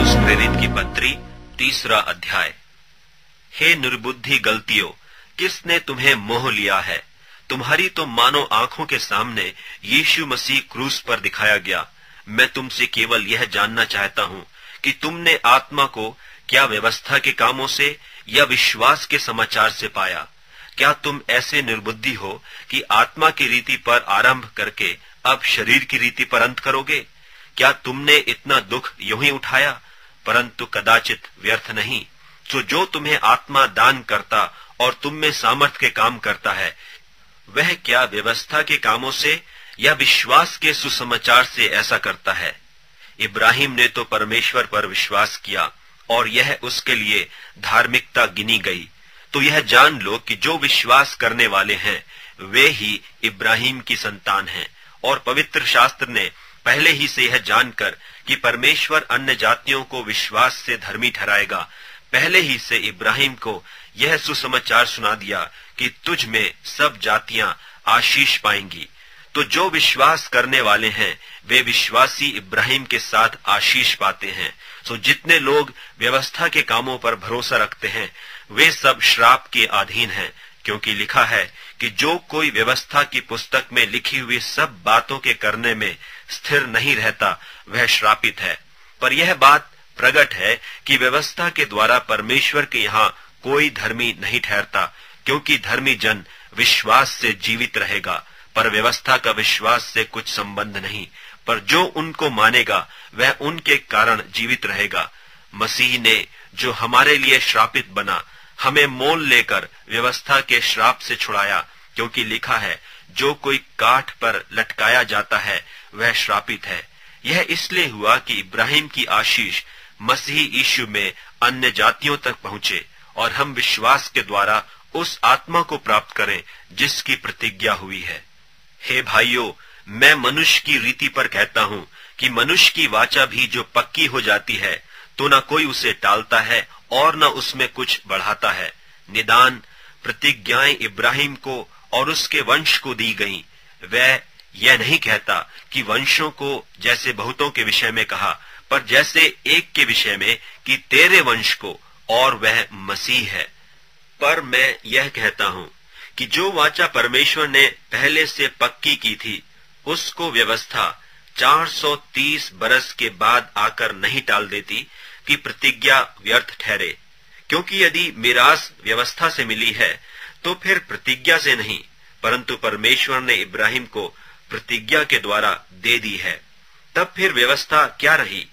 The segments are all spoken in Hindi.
पौलुस प्रेरित की पत्री 3 अध्याय। हे निर्बुद्धि गलतियों, किसने तुम्हें मोह लिया है? तुम्हारी तो मानो आंखों के सामने यीशु मसीह क्रूस पर दिखाया गया। मैं तुमसे केवल यह जानना चाहता हूँ कि तुमने आत्मा को क्या व्यवस्था के कामों से या विश्वास के समाचार से पाया? क्या तुम ऐसे निर्बुद्धि हो कि आत्मा की रीति पर आरंभ करके अब शरीर की रीति पर अंत करोगे? क्या तुमने इतना दुख यूं ही उठाया? परंतु कदाचित व्यर्थ नहीं। तो जो तुम्हें आत्मा दान करता और तुम में सामर्थ के काम करता है, वह क्या व्यवस्था के कामों से या विश्वास के सुसमाचार से ऐसा करता है? इब्राहिम ने तो परमेश्वर पर विश्वास किया और यह उसके लिए धार्मिकता गिनी गई। तो यह जान लो कि जो विश्वास करने वाले हैं वे ही इब्राहिम की संतान हैं। और पवित्र शास्त्र ने पहले ही से यह जानकर कि परमेश्वर अन्य जातियों को विश्वास से धर्मी ठहराएगा, पहले ही से इब्राहिम को यह सुसमाचार सुना दिया कि तुझ में सब जातियां आशीष पाएंगी। तो जो विश्वास करने वाले हैं वे विश्वासी इब्राहिम के साथ आशीष पाते हैं। तो जितने लोग व्यवस्था के कामों पर भरोसा रखते हैं वे सब श्राप के अधीन हैं, क्योंकि लिखा है कि जो कोई व्यवस्था की पुस्तक में लिखी हुई सब बातों के करने में स्थिर नहीं रहता वह श्रापित है। पर यह बात प्रकट है कि व्यवस्था के द्वारा परमेश्वर के यहाँ कोई धर्मी नहीं ठहरता, क्योंकि धर्मी जन विश्वास से जीवित रहेगा। पर व्यवस्था का विश्वास से कुछ संबंध नहीं, पर जो उनको मानेगा वह उनके कारण जीवित रहेगा। मसीह ने जो हमारे लिए श्रापित बना, हमें मोल लेकर व्यवस्था के श्राप से छुड़ाया, क्योंकि लिखा है जो कोई काठ पर लटकाया जाता है वह श्रापित है। यह इसलिए हुआ कि इब्राहिम की आशीष मसीह यीशु में अन्य जातियों तक पहुंचे और हम विश्वास के द्वारा उस आत्मा को प्राप्त करें जिसकी प्रतिज्ञा हुई है। हे भाइयों, मैं मनुष्य की रीति पर कहता हूँ कि मनुष्य की वाचा भी जो पक्की हो जाती है तो न कोई उसे टालता है और न उसमें कुछ बढ़ाता है। निदान प्रतिज्ञाएं इब्राहिम को और उसके वंश को दी गईं। वह यह नहीं कहता कि वंशों को जैसे बहुतों के विषय में कहा, पर जैसे एक के विषय में कि तेरे वंश को, और वह मसीह है। पर मैं यह कहता हूँ कि जो वाचा परमेश्वर ने पहले से पक्की की थी उसको व्यवस्था 430 बरस के बाद आकर नहीं टाल देती कि प्रतिज्ञा व्यर्थ ठहरे। क्योंकि यदि मिरास व्यवस्था से मिली है तो फिर प्रतिज्ञा से नहीं, परंतु परमेश्वर ने इब्राहिम को प्रतिज्ञा के द्वारा दे दी है। तब फिर व्यवस्था क्या रही?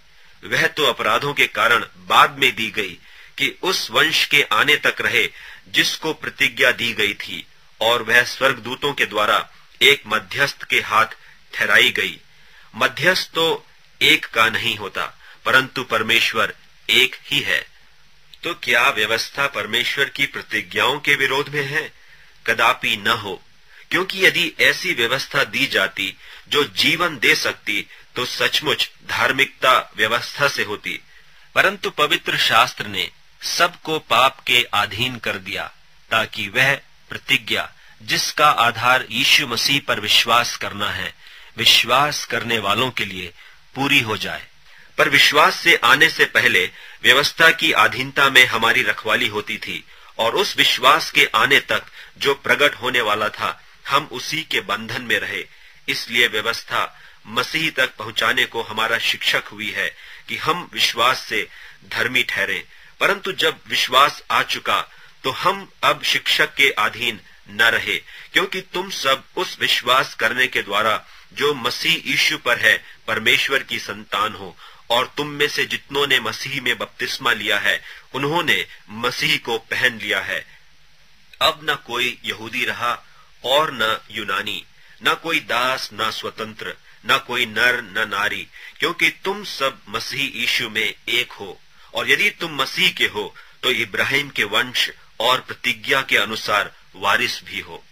वह तो अपराधों के कारण बाद में दी गई कि उस वंश के आने तक रहे जिसको प्रतिज्ञा दी गई थी, और वह स्वर्गदूतों के द्वारा एक मध्यस्थ के हाथ ठहराई गई। मध्यस्थ तो एक का नहीं होता, परंतु परमेश्वर एक ही है। तो क्या व्यवस्था परमेश्वर की प्रतिज्ञाओं के विरोध में है? कदापि न हो, क्योंकि यदि ऐसी व्यवस्था दी जाती जो जीवन दे सकती तो सचमुच धार्मिकता व्यवस्था से होती। परंतु पवित्र शास्त्र ने सबको पाप के अधीन कर दिया, ताकि वह प्रतिज्ञा जिसका आधार यीशु मसीह पर विश्वास करना है, विश्वास करने वालों के लिए पूरी हो जाए। पर विश्वास से आने से पहले व्यवस्था की अधीनता में हमारी रखवाली होती थी, और उस विश्वास के आने तक जो प्रकट होने वाला था हम उसी के बंधन में रहे। इसलिए व्यवस्था मसीह तक पहुंचाने को हमारा शिक्षक हुई है कि हम विश्वास से धर्मी ठहरें। परंतु जब विश्वास आ चुका तो हम अब शिक्षक के अधीन न रहे, क्योंकि तुम सब उस विश्वास करने के द्वारा जो मसीह यीशु पर है परमेश्वर की संतान हो। और तुम में से जितनों ने मसीह में बपतिस्मा लिया है उन्होंने मसीह को पहन लिया है। अब न कोई यहूदी रहा और न यूनानी, न कोई दास न स्वतंत्र, न कोई नर न नारी, क्योंकि तुम सब मसीह यीशु में एक हो। और यदि तुम मसीह के हो तो इब्राहिम के वंश और प्रतिज्ञा के अनुसार वारिस भी हो।